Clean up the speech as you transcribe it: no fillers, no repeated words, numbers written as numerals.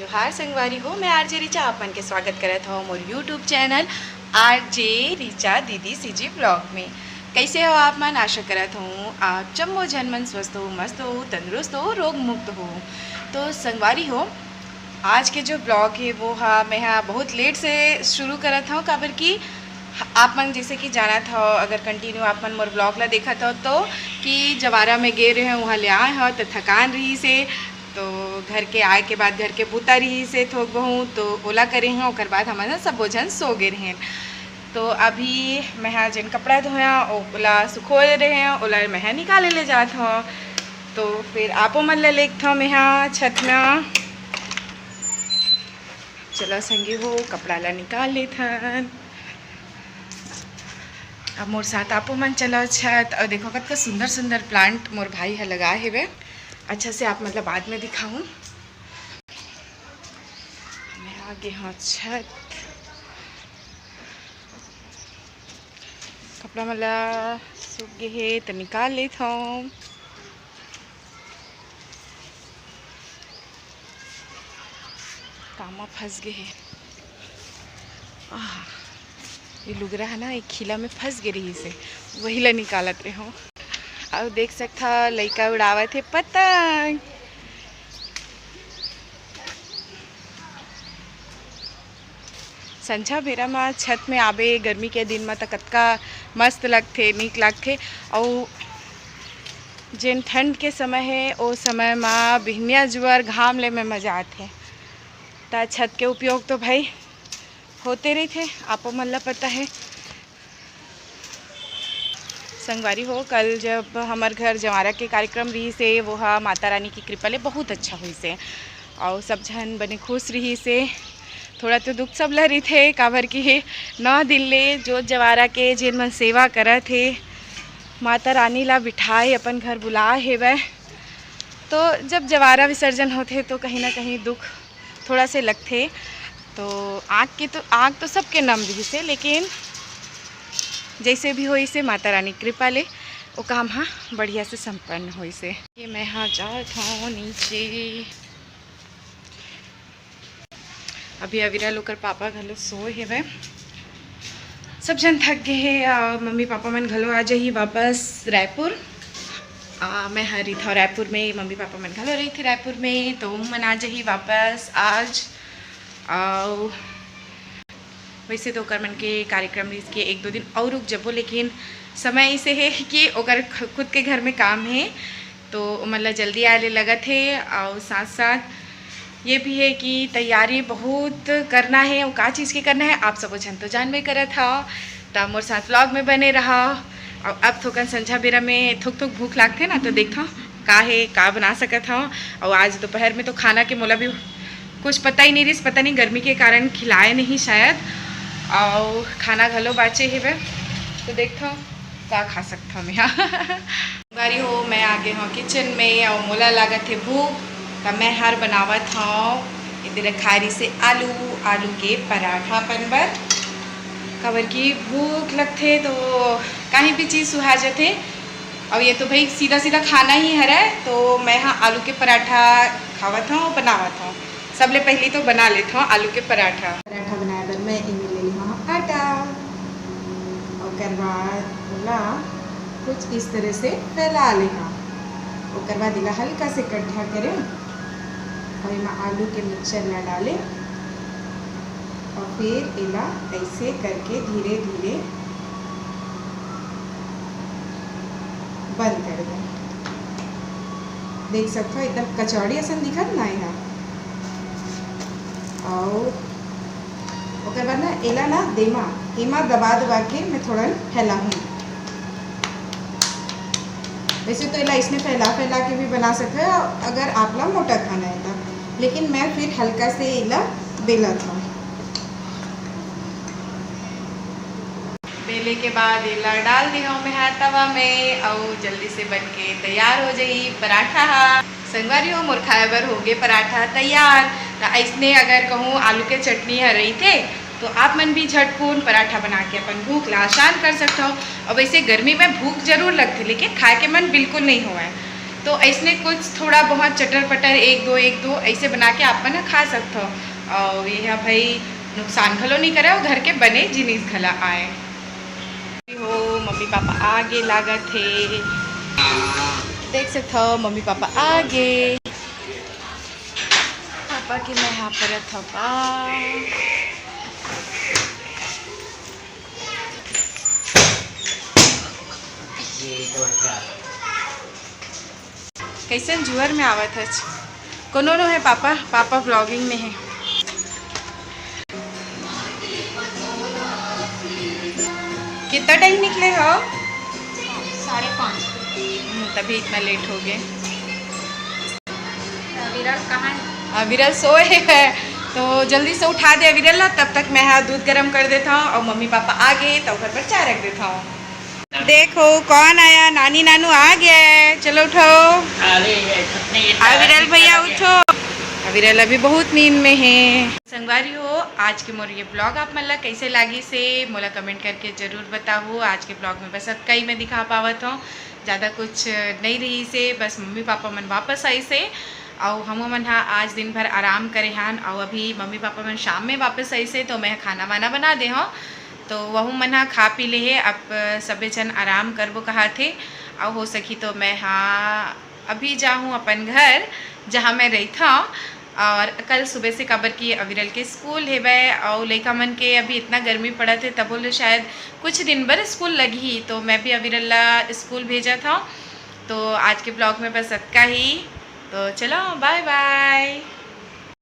जोहार संगवारी हो। मैं आरजे रिचा आपन के स्वागत करत हूँ मोर यूट्यूब चैनल आरजे रिचा दीदी सीजी ब्लॉग में। कैसे हो आप मन? आशा करत हूँ आप जम्मो जन मन स्वस्थ हो, मस्त हो, तंदुरुस्त हो, रोग मुक्त हो। तो संगवारी हो, आज के जो ब्लॉग है वो मैं बहुत लेट से शुरू करत हूँ, काबर कि आप मन जैसे कि जाना था, अगर कंटिन्यू आप मन मोर ब्लॉग ला देखा था तो कि जवारा में गे रहे वहाँ ले आए हो तो थकान रही से, तो घर के आए के बाद घर के बूता रही से थोक बहुँ तो ओला करे हैं, और बाद हमारे सब भोजन सो गए रहें। तो अभी मैं जिन कपड़ा धोया ओला सुखो रहे हैं, ओला मैं निकाले ले जात हूँ। तो फिर आपो मन ले लेत हूँ मैं छत में। चलो संगी हो, कपड़ा ला निकाल लेत हन। अब मोर साथ आपो मन चलो छत, और देखो कतना सुंदर सुंदर प्लांट मोर भाई है लगाए हेवे। अच्छा से आप मतलब बाद में दिखाऊं। मैं आगे हाँ छत, कपड़ा मतलब सूख गए है तो निकाल लेता हूँ। कामा फंस गए है, ये लुगरा है ना, एक खिला में फंस गई रही से, वही ला निकालत रहे हूँ। और देख सकता लड़का उड़ावत है पतंग। संझा बेरा में छत में आबे गर्मी के दिन में तो कतका मस्त लगते, नीक लगते। और जिन ठंड के समय है ओ समय में बिहनिया जुआर घाम ले में मजा आते। तो छत के उपयोग तो भाई होते रही थे, आपो मन ला पता है। संगवारी हो, कल जब हमार घर जवारा के कार्यक्रम रही से, वो माता रानी की कृपा ले बहुत अच्छा हुई से, और सब जन बने खुश रही से। थोड़ा तो दुख सब ल रही थे, काबर की 9 दिन ले जो जवारा के जिन मन सेवा करा थे, माता रानी ला बिठाए अपन घर बुलाए हेवे। तो जब जवारा विसर्जन होते तो कहीं ना कहीं दुख थोड़ा से लगते। तो आँख तो सबके नम रही से, लेकिन जैसे भी होई से माता रानी कृपा ले वो काम बढ़िया से संपन्न होई से। ये मैं जात हूँ नीचे। अभी अविरा लोकर पापा घलो सोए हेवे, सब जन थक गए हैं। मम्मी पापा मन घलो आ जाही वापस रायपुर। मैं हरी था रायपुर में, मम्मी पापा मन घलो रही थी रायपुर में, तो मन आ जाही वापस आज। वैसे तो ओकर मन के कार्यक्रम के 1-2 दिन और रुक जबो, लेकिन समय ऐसे है कि ओकर खुद के घर में काम है तो मतलब जल्दी आए लगत है। और साथ साथ ये भी है कि तैयारी बहुत करना है, और का चीज़ के करना है आप सब जन तो जानबे करत था। तो मोर साथ व्लॉग में बने रहा। और अब थोकन संझा बेरा में थोक भूख लागते ना, तो देखता का है का बना सकत हूँ। और आज दोपहर में तो खाना के मोला भी कुछ पता ही नहीं रही, पता नहीं गर्मी के कारण खिलाए नहीं शायद, और खाना घलो बाचे हेवे, तो देखता हूँ का खा सकता हूँ मैं। बारी हो, मैं आगे हूँ किचन में, और मोला लागत है भूख, तो मैं हर बनावत हूँ इधर खारी से आलू के पराठा बनबर। काबर की भूख लगते तो कहीं भी चीज़ सुहा जाते, और ये तो भाई सीधा सीधा खाना ही है। तो मैं आलू के पराठा खावत हूँ, बनावत हूँ। सबले पहले तो बना लेता हूँ आलू के पराठा बनाए बर मैं इनमें ले ली हूँ आटा, और बाद ओला कुछ इस तरह से फैला ले हाँ। और बाद इला हल्का से कट्ठा करें, और इमा आलू के मिक्सचर ला डालें, और फिर इला ऐसे करके धीरे धीरे बंद कर दें। देख सकते हो एकदम कचौड़ी असन दिखत ना यहाँ। और बाद ना एला ना एमा दबा के मैं थोड़ा फैला हूँ। वैसे तो एला इसमें फैला के भी बना सकते हो अगर आप ला मोटा खाना है तो, लेकिन मैं फिर हल्का से एला बेला था। बेले के बाद एला डाल दी हूँ मैं तवा में, और जल्दी से बन के तैयार हो जाई पराठा। संगवारी हो, मोर खाए बर हो गए पराठा तैयार। तो ऐसने अगर कहूँ आलू के चटनी है रही थे तो आप मन भी झटपून पराठा बना के अपन भूख ला शांत कर सकते हो। और वैसे गर्मी में भूख जरूर लगती, लेकिन खाए के मन बिल्कुल नहीं हुआ है। तो ऐसने कुछ थोड़ा बहुत चटर पटर एक दो ऐसे बना के आप ना खा सकते हो। और यह भाई नुकसान घलो नहीं करे और घर के बने जिनिस घला आए हो। मम्मी पापा आगे लागत थे, देख सकते हो मम्मी पापा आगे, पापा के मैं यहाँ पर था। कैसन जुअर में आवत है कोनो नो है पापा, पापा व्लॉगिंग में है। कितना टाइम निकले हो? 5:30। तभी इतना लेट हो गए। विराट कहाँ है? विरल सोए है तो जल्दी से उठा दे विरल, तब तक मैं यहाँ दूध गर्म कर देता हूँ और मम्मी पापा आ गए तो घर पर चाय रख देता हूँ। देखो कौन आया, नानी नानू आ गया है, चलो उठो। विरल भैया उठो, विरल अभी बहुत नींद में है। संगवारी हो, आज के मोर ये ब्लॉग आप मतलब कैसे लागी से मोला कमेंट करके ज़रूर बताओ। आज के ब्लॉग में बस अब कई मैं दिखा पावत हूँ, ज़्यादा कुछ नहीं रही से, बस मम्मी पापा मन वापस आई से और हम मन हाँ आज दिन भर आराम करे हन और अभी मम्मी पापा मन शाम में वापस आई से तो मैं खाना वाना बना दे हूँ तो वह मन हाँ खा पी ले है। अब सबे जन आराम करबो कहा थे और हो सकी तो मैं हाँ अभी जाऊँ अपन घर जहाँ मैं रही था। और कल सुबह से काबर की अविरल के स्कूल है वह और लड़का मन के अभी इतना गर्मी पड़ा थे तब बोले शायद कुछ दिन भर स्कूल लगी तो मैं भी अविरल स्कूल भेजा था। तो आज के ब्लॉग में बस इतना ही, तो चलो बाय बाय।